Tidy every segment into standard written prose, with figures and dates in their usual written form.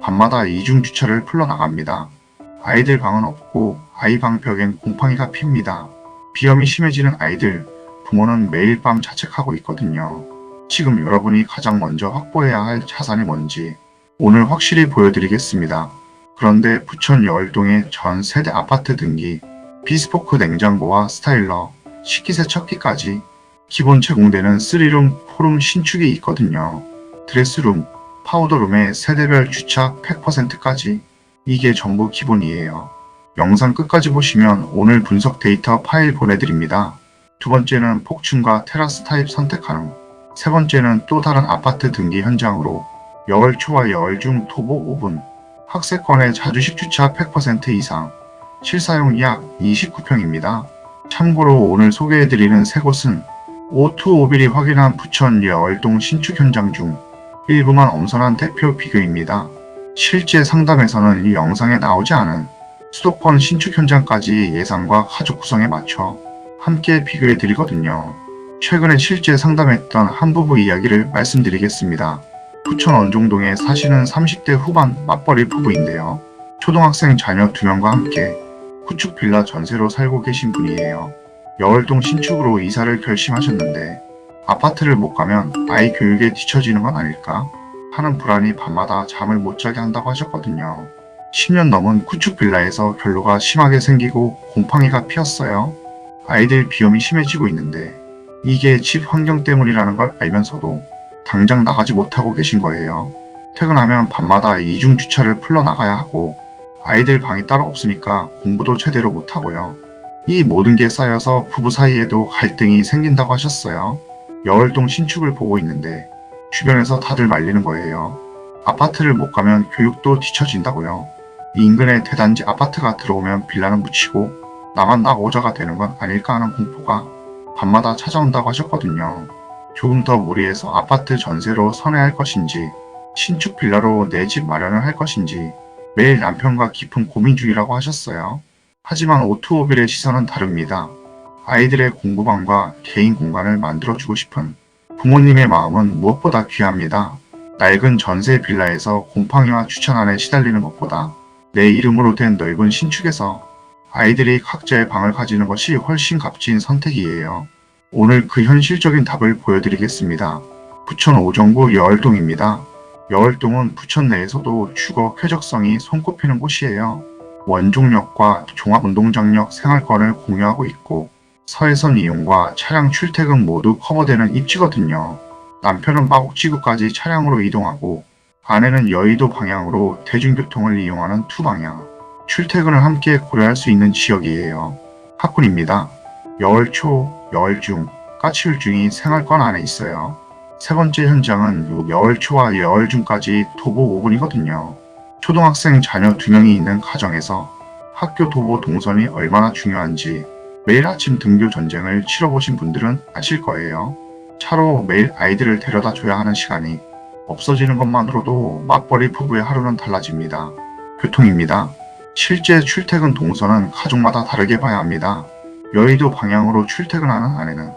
밤마다 이중 주차를 풀러나갑니다. 아이들 방은 없고 아이 방 벽엔 곰팡이가 핍니다. 비염이 심해지는 아이들, 부모는 매일 밤 자책하고 있거든요. 지금 여러분이 가장 먼저 확보해야 할 자산이 뭔지 오늘 확실히 보여드리겠습니다. 그런데 부천 여월동의 전 세대 아파트 등기, 비스포크 냉장고와 스타일러, 식기세척기까지 기본 제공되는 3룸, 4룸 신축이 있거든요. 드레스룸, 파우더룸에 세대별 주차 100%까지 이게 전부 기본이에요. 영상 끝까지 보시면 오늘 분석 데이터 파일 보내드립니다. 두 번째는 폭층과 테라스 타입 선택 가능. 세 번째는 또 다른 아파트 등기 현장으로 여월 초와 여월 중 토보 5분, 학세권의 자주식 주차 100% 이상, 실사용 약 29평입니다. 참고로 오늘 소개해드리는 세 곳은 오투오빌이 확인한 부천 여월동 신축 현장 중 일부만 엄선한 대표 비교입니다. 실제 상담에서는 이 영상에 나오지 않은 수도권 신축 현장까지 예상과 가족 구성에 맞춰 함께 비교해 드리거든요. 최근에 실제 상담했던 한 부부 이야기를 말씀드리겠습니다. 부천 원종동에 사시는 30대 후반 맞벌이 부부인데요. 초등학생 자녀 2명과 함께 구축 빌라 전세로 살고 계신 분이에요. 여월동 신축으로 이사를 결심하셨는데 아파트를 못 가면 아이 교육에 뒤처지는 건 아닐까 하는 불안이 밤마다 잠을 못 자게 한다고 하셨거든요. 10년 넘은 구축 빌라에서 결로가 심하게 생기고 곰팡이가 피었어요. 아이들 비염이 심해지고 있는데 이게 집 환경 때문이라는 걸 알면서도 당장 나가지 못하고 계신 거예요. 퇴근하면 밤마다 이중 주차를 풀러 나가야 하고 아이들 방이 따로 없으니까 공부도 제대로 못하고요. 이 모든 게 쌓여서 부부 사이에도 갈등이 생긴다고 하셨어요. 여월동 신축을 보고 있는데 주변에서 다들 말리는 거예요. 아파트를 못 가면 교육도 뒤처진다고요. 인근에 대단지 아파트가 들어오면 빌라는 묻히고 나만 낙오자가 되는 건 아닐까 하는 공포가 밤마다 찾아온다고 하셨거든요. 조금 더 무리해서 아파트 전세로 선회할 것인지 신축 빌라로 내 집 마련을 할 것인지 매일 남편과 깊은 고민 중이라고 하셨어요. 하지만 오투오빌의 시선은 다릅니다. 아이들의 공부방과 개인 공간을 만들어주고 싶은 부모님의 마음은 무엇보다 귀합니다. 낡은 전세 빌라에서 곰팡이와 주차난에 시달리는 것보다 내 이름으로 된 넓은 신축에서 아이들이 각자의 방을 가지는 것이 훨씬 값진 선택이에요. 오늘 그 현실적인 답을 보여드리겠습니다. 부천 오정구 여월동입니다. 여월동은 부천 내에서도 주거 쾌적성이 손꼽히는 곳이에요. 원종역과 종합운동장역 생활권을 공유하고 있고 서해선 이용과 차량 출퇴근 모두 커버되는 입지거든요. 남편은 마곡지구까지 차량으로 이동하고 아내는 여의도 방향으로 대중교통을 이용하는 투방향, 출퇴근을 함께 고려할 수 있는 지역이에요. 학군입니다. 여월초, 여월중, 까치울중이 생활권 안에 있어요. 세 번째 현장은 여월초와 여월중까지 도보 5분이거든요. 초등학생 자녀 2명이 있는 가정에서 학교 도보 동선이 얼마나 중요한지 매일 아침 등교 전쟁을 치러보신 분들은 아실 거예요. 차로 매일 아이들을 데려다 줘야 하는 시간이 없어지는 것만으로도 맞벌이 부부의 하루는 달라집니다. 교통입니다. 실제 출퇴근 동선은 가족마다 다르게 봐야 합니다. 여의도 방향으로 출퇴근하는 아내는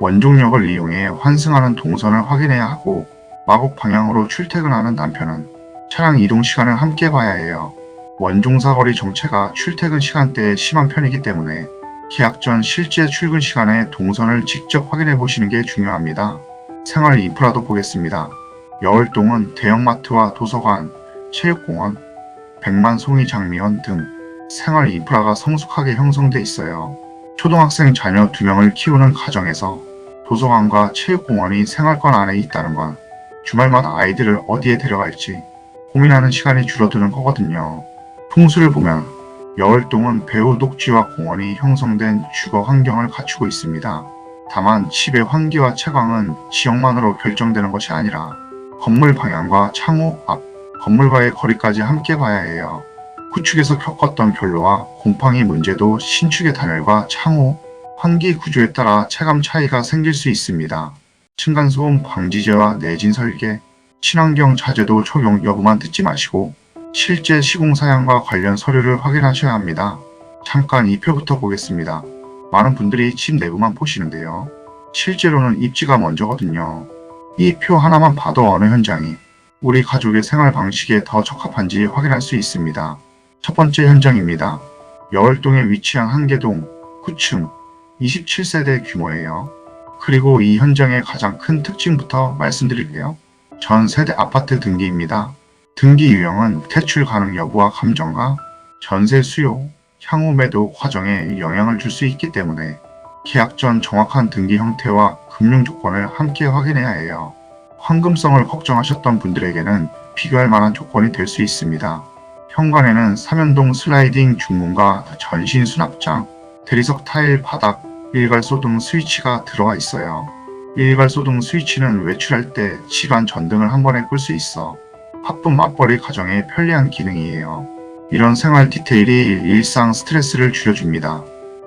원종역을 이용해 환승하는 동선을 확인해야 하고 마곡 방향으로 출퇴근하는 남편은 차량 이동 시간을 함께 봐야 해요. 원종사거리 정체가 출퇴근 시간대에 심한 편이기 때문에 계약 전 실제 출근 시간에 동선을 직접 확인해 보시는 게 중요합니다. 생활 인프라도 보겠습니다. 여월동은 대형마트와 도서관, 체육공원, 백만송이 장미원 등 생활 인프라가 성숙하게 형성돼 있어요. 초등학생 자녀 2명을 키우는 가정에서 도서관과 체육공원이 생활권 안에 있다는 건 주말마다 아이들을 어디에 데려갈지 고민하는 시간이 줄어드는 거거든요. 풍수를 보면 여월동은 배후 녹지와 공원이 형성된 주거 환경을 갖추고 있습니다. 다만 집의 환기와 채광은 지역만으로 결정되는 것이 아니라 건물 방향과 창호 앞, 건물과의 거리까지 함께 봐야 해요. 구축에서 겪었던 결로와 곰팡이 문제도 신축의 단열과 창호, 환기 구조에 따라 체감 차이가 생길 수 있습니다. 층간소음 방지제와 내진 설계, 친환경 자재도 적용 여부만 듣지 마시고 실제 시공 사양과 관련 서류를 확인하셔야 합니다. 잠깐 이 표부터 보겠습니다. 많은 분들이 집 내부만 보시는데요. 실제로는 입지가 먼저거든요. 이 표 하나만 봐도 어느 현장이 우리 가족의 생활 방식에 더 적합한지 확인할 수 있습니다. 첫 번째 현장입니다. 여월동에 위치한 한계동 9층 27세대 규모예요. 그리고 이 현장의 가장 큰 특징부터 말씀드릴게요. 전 세대 아파트 등기입니다. 등기 유형은 대출 가능 여부와 감정과 전세 수요, 향후 매도 과정에 영향을 줄 수 있기 때문에 계약 전 정확한 등기 형태와 금융 조건을 함께 확인해야 해요. 황금성을 걱정하셨던 분들에게는 비교할 만한 조건이 될 수 있습니다. 현관에는 3연동 슬라이딩 중문과 전신 수납장, 대리석 타일 바닥, 일괄소 등 스위치가 들어가 있어요. 일괄소 등 스위치는 외출할 때 집안 전등을 한 번에 끌 수 있어 바쁜 맞벌이 가정에 편리한 기능이에요. 이런 생활 디테일이 일상 스트레스를 줄여줍니다.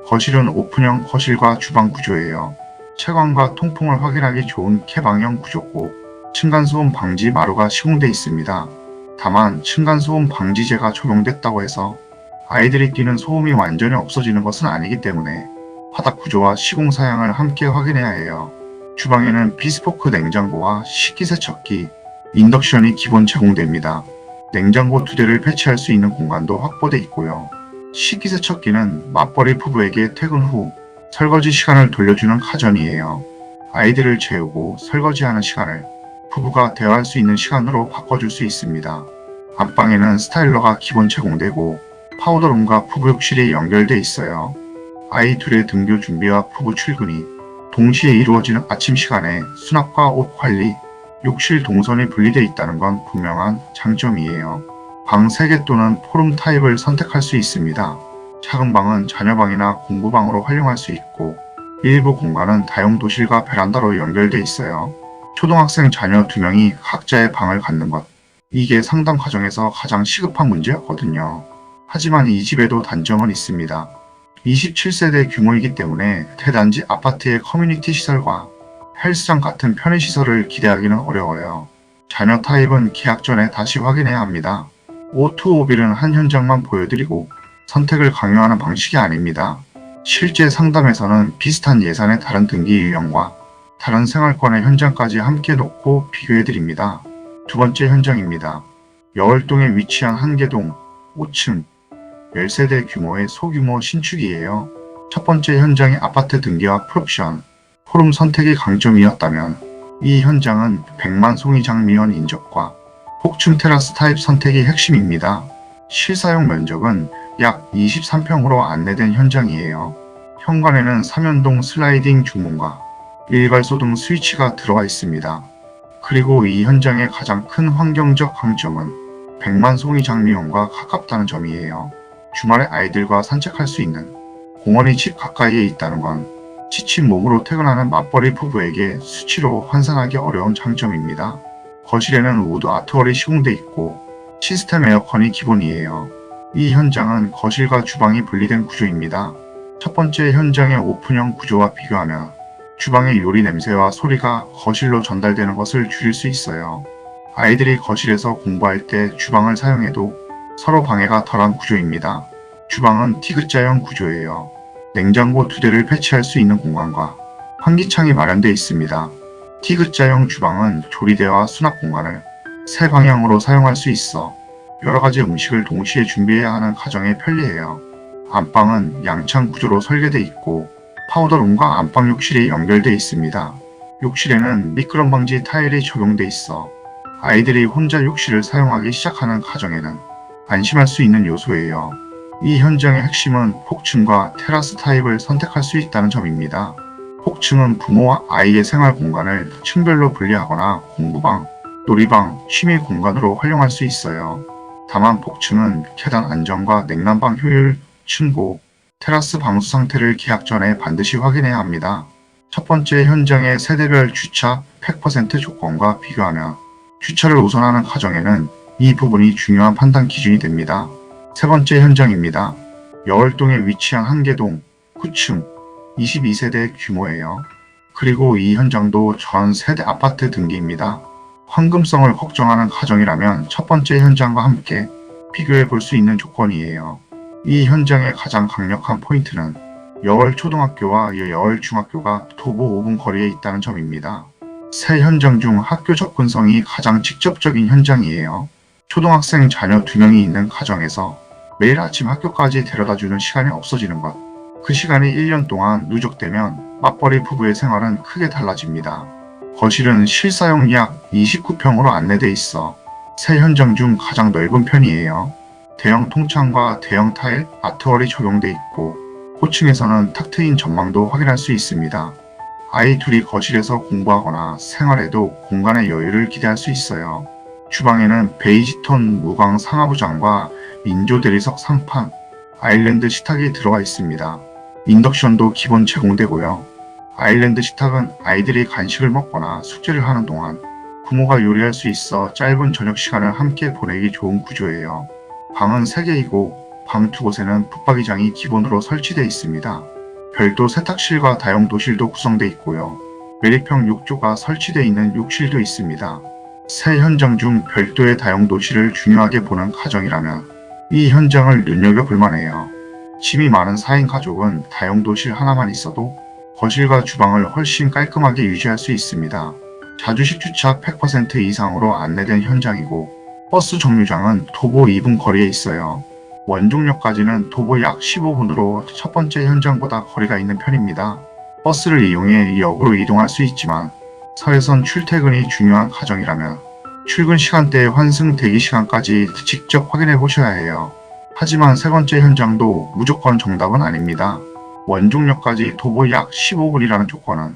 거실은 오픈형 거실과 주방 구조예요. 채광과 통풍을 확인하기 좋은 개방형 구조고 층간소음 방지 마루가 시공돼 있습니다. 다만 층간소음 방지제가 적용됐다고 해서 아이들이 뛰는 소음이 완전히 없어지는 것은 아니기 때문에 바닥 구조와 시공 사양을 함께 확인해야 해요. 주방에는 비스포크 냉장고와 식기세척기, 인덕션이 기본 제공됩니다. 냉장고 2대를 배치할 수 있는 공간도 확보돼 있고요. 식기세척기는 맞벌이 부부에게 퇴근 후 설거지 시간을 돌려주는 가전이에요. 아이들을 재우고 설거지하는 시간을 부부가 대화할 수 있는 시간으로 바꿔줄 수 있습니다. 안방에는 스타일러가 기본 제공되고 파우더룸과 부부 욕실이 연결돼 있어요. 아이 둘의 등교 준비와 부부 출근이 동시에 이루어지는 아침 시간에 수납과 옷 관리, 욕실 동선이 분리되어 있다는 건 분명한 장점이에요. 방 3개 또는 포룸 타입을 선택할 수 있습니다. 작은 방은 자녀방이나 공부방으로 활용할 수 있고 일부 공간은 다용도실과 베란다로 연결돼 있어요. 초등학생 자녀 2명이 각자의 방을 갖는 것. 이게 상담 과정에서 가장 시급한 문제였거든요. 하지만 이 집에도 단점은 있습니다. 27세대 규모이기 때문에 대단지 아파트의 커뮤니티 시설과 헬스장 같은 편의시설을 기대하기는 어려워요. 자녀 타입은 계약 전에 다시 확인해야 합니다. O2O 빌은 한 현장만 보여드리고 선택을 강요하는 방식이 아닙니다. 실제 상담에서는 비슷한 예산의 다른 등기 유형과 다른 생활권의 현장까지 함께 놓고 비교해드립니다. 두 번째 현장입니다. 여월동에 위치한 한계동 5층 10세대 규모의 소규모 신축이에요. 첫 번째 현장의 아파트 등기와 풀옵션, 포룸 선택이 강점이었다면 이 현장은 100만 송이장 미연 인접과 폭층 테라스 타입 선택이 핵심입니다. 실사용 면적은 약 23평으로 안내된 현장이에요. 현관에는 3연동 슬라이딩 중문과 일괄소 등 스위치가 들어가 있습니다. 그리고 이 현장의 가장 큰 환경적 강점은 100만 송이 장미원과 가깝다는 점이에요. 주말에 아이들과 산책할 수 있는 공원이 집 가까이에 있다는 건 지친 몸으로 퇴근하는 맞벌이 부부에게 수치로 환산하기 어려운 장점입니다. 거실에는 우드 아트월이 시공돼 있고 시스템 에어컨이 기본이에요. 이 현장은 거실과 주방이 분리된 구조입니다. 첫 번째 현장의 오픈형 구조와 비교하면 주방의 요리 냄새와 소리가 거실로 전달되는 것을 줄일 수 있어요. 아이들이 거실에서 공부할 때 주방을 사용해도 서로 방해가 덜한 구조입니다. 주방은 T자형 구조예요. 냉장고 2대를 배치할 수 있는 공간과 환기창이 마련되어 있습니다. T자형 주방은 조리대와 수납 공간을 세 방향으로 사용할 수 있어 여러가지 음식을 동시에 준비해야 하는 가정에 편리해요. 안방은 양창 구조로 설계되어 있고 파우더룸과 안방 욕실이 연결되어 있습니다. 욕실에는 미끄럼 방지 타일이 적용돼 있어 아이들이 혼자 욕실을 사용하기 시작하는 가정에는 안심할 수 있는 요소예요. 이 현장의 핵심은 폭층과 테라스 타입을 선택할 수 있다는 점입니다. 폭층은 부모와 아이의 생활 공간을 층별로 분리하거나 공부방, 놀이방, 취미 공간으로 활용할 수 있어요. 다만 폭층은 계단 안전과 냉난방 효율, 층고, 테라스 방수 상태를 계약 전에 반드시 확인해야 합니다. 첫 번째 현장의 세대별 주차 100% 조건과 비교하면 주차를 우선하는 가정에는 이 부분이 중요한 판단 기준이 됩니다. 세 번째 현장입니다. 여월동에 위치한 한계동 9층 22세대 규모예요. 그리고 이 현장도 전 세대 아파트 등기입니다. 황금성을 걱정하는 가정이라면 첫 번째 현장과 함께 비교해 볼 수 있는 조건이에요. 이 현장의 가장 강력한 포인트는 여월 초등학교와 여월 중학교가 도보 5분 거리에 있다는 점입니다. 세 현장 중 학교 접근성이 가장 직접적인 현장이에요. 초등학생 자녀 2명이 있는 가정에서 매일 아침 학교까지 데려다주는 시간이 없어지는 것. 그 시간이 1년 동안 누적되면 맞벌이 부부의 생활은 크게 달라집니다. 거실은 실사용 약 29평으로 안내돼 있어 세 현장 중 가장 넓은 편이에요. 대형 통창과 대형 타일, 아트월이 적용돼 있고 고층에서는 탁 트인 전망도 확인할 수 있습니다. 아이 둘이 거실에서 공부하거나 생활해도 공간의 여유를 기대할 수 있어요. 주방에는 베이지톤 무광 상하부장과 인조 대리석 상판, 아일랜드 식탁이 들어가 있습니다. 인덕션도 기본 제공되고요. 아일랜드 식탁은 아이들이 간식을 먹거나 숙제를 하는 동안 부모가 요리할 수 있어 짧은 저녁 시간을 함께 보내기 좋은 구조예요. 방은 3개이고 방 2곳에는 붙박이장이 기본으로 설치되어 있습니다. 별도 세탁실과 다용도실도 구성되어 있고요. 메리평 욕조가 설치되어 있는 욕실도 있습니다. 세 현장 중 별도의 다용도실을 중요하게 보는 가정이라면 이 현장을 눈여겨볼 만해요. 짐이 많은 4인 가족은 다용도실 하나만 있어도 거실과 주방을 훨씬 깔끔하게 유지할 수 있습니다. 자주식 주차 100% 이상으로 안내된 현장이고 버스 정류장은 도보 2분 거리에 있어요. 원종역까지는 도보 약 15분으로 첫 번째 현장보다 거리가 있는 편입니다. 버스를 이용해 역으로 이동할 수 있지만 서해선 출퇴근이 중요한 가정이라면 출근 시간대의 환승 대기 시간까지 직접 확인해 보셔야 해요. 하지만 세 번째 현장도 무조건 정답은 아닙니다. 원종역까지 도보 약 15분이라는 조건은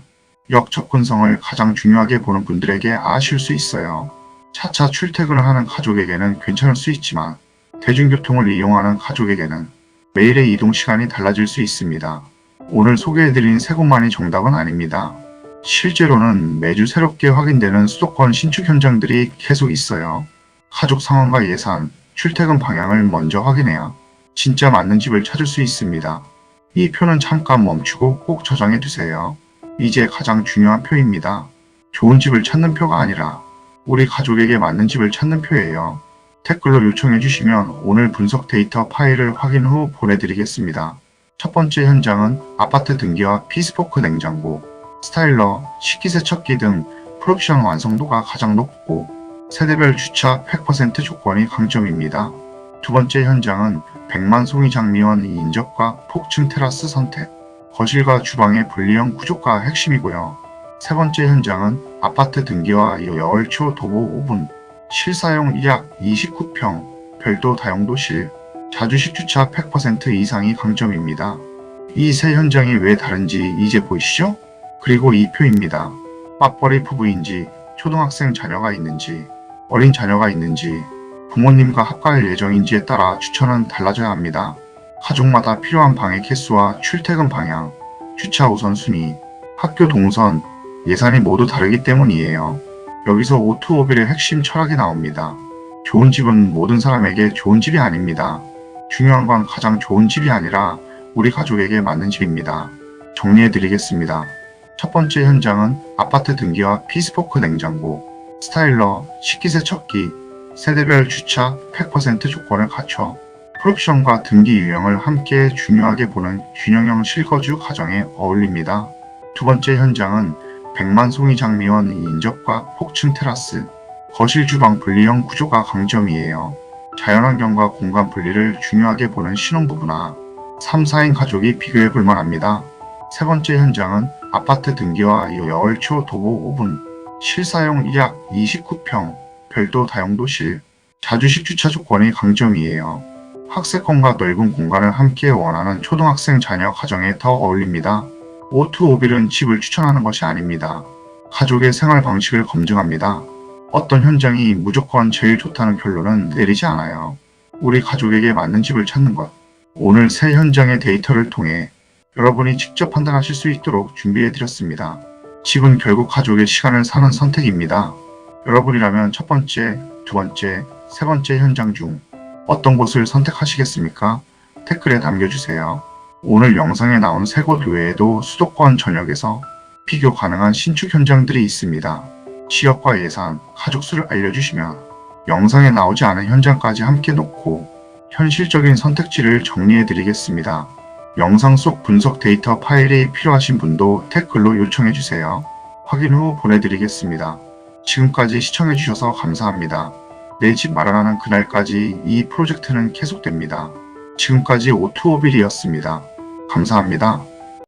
역 접근성을 가장 중요하게 보는 분들에게 아쉬울 수 있어요. 차차 출퇴근을 하는 가족에게는 괜찮을 수 있지만 대중교통을 이용하는 가족에게는 매일의 이동 시간이 달라질 수 있습니다. 오늘 소개해드린 세 곳만이 정답은 아닙니다. 실제로는 매주 새롭게 확인되는 수도권 신축 현장들이 계속 있어요. 가족 상황과 예산, 출퇴근 방향을 먼저 확인해야 진짜 맞는 집을 찾을 수 있습니다. 이 표는 잠깐 멈추고 꼭 저장해 두세요. 이제 가장 중요한 표입니다. 좋은 집을 찾는 표가 아니라 우리 가족에게 맞는 집을 찾는 표예요. 댓글로 요청해 주시면 오늘 분석 데이터 파일을 확인 후 보내드리겠습니다. 첫 번째 현장은 아파트 등기와 피스포크 냉장고, 스타일러, 식기세척기 등 프로덕션 완성도가 가장 높고 세대별 주차 100% 조건이 강점입니다. 두 번째 현장은 백만송이 장미원 인접과 폭층 테라스 선택, 거실과 주방의 분리형 구조가 핵심이고요. 세 번째 현장은 아파트 등기와 여월초 도보 5분, 실사용 약 29평, 별도 다용도실, 자주식 주차 100% 이상이 강점입니다. 이 세 현장이 왜 다른지 이제 보이시죠? 그리고 이 표입니다. 맞벌이 부부인지, 초등학생 자녀가 있는지, 어린 자녀가 있는지, 부모님과 합가할 예정인지에 따라 추천은 달라져야 합니다. 가족마다 필요한 방의 개수와 출퇴근 방향, 주차 우선순위, 학교 동선, 예산이 모두 다르기 때문이에요. 여기서 오투오빌의 핵심 철학이 나옵니다. 좋은 집은 모든 사람에게 좋은 집이 아닙니다. 중요한 건 가장 좋은 집이 아니라 우리 가족에게 맞는 집입니다. 정리해드리겠습니다. 첫 번째 현장은 아파트 등기와 피스포크 냉장고, 스타일러, 식기세척기, 세대별 주차 100% 조건을 갖춰 프로옵션과 등기 유형을 함께 중요하게 보는 균형형 실거주 가정에 어울립니다. 두 번째 현장은 백만송이 장미원 인접과 폭층 테라스, 거실 주방 분리형 구조가 강점이에요. 자연환경과 공간 분리를 중요하게 보는 신혼부부나 3, 4인 가족이 비교해 볼 만합니다. 세 번째 현장은 아파트 등기와 여월초 도보 5분, 실사용 약 29평, 별도 다용도실, 자주식 주차 조건이 강점이에요. 학세권과 넓은 공간을 함께 원하는 초등학생 자녀 가정에 더 어울립니다. 오투오빌은 집을 추천하는 것이 아닙니다. 가족의 생활 방식을 검증합니다. 어떤 현장이 무조건 제일 좋다는 결론은 내리지 않아요. 우리 가족에게 맞는 집을 찾는 것. 오늘 세 현장의 데이터를 통해 여러분이 직접 판단하실 수 있도록 준비해드렸습니다. 집은 결국 가족의 시간을 사는 선택입니다. 여러분이라면 첫 번째, 두 번째, 세 번째 현장 중 어떤 곳을 선택하시겠습니까? 댓글에 남겨주세요. 오늘 영상에 나온 세 곳 외에도 수도권 전역에서 비교 가능한 신축 현장들이 있습니다. 지역과 예산, 가족 수를 알려주시면 영상에 나오지 않은 현장까지 함께 놓고 현실적인 선택지를 영상 속 분석 데이터 파일이 필요하신 분도 댓글로 요청해주세요. 확인 후 보내드리겠습니다. 지금까지 시청해주셔서 감사합니다. 내 집 마련하는 그날까지 이 프로젝트는 계속됩니다. 지금까지 오투오빌이었습니다. 감사합니다.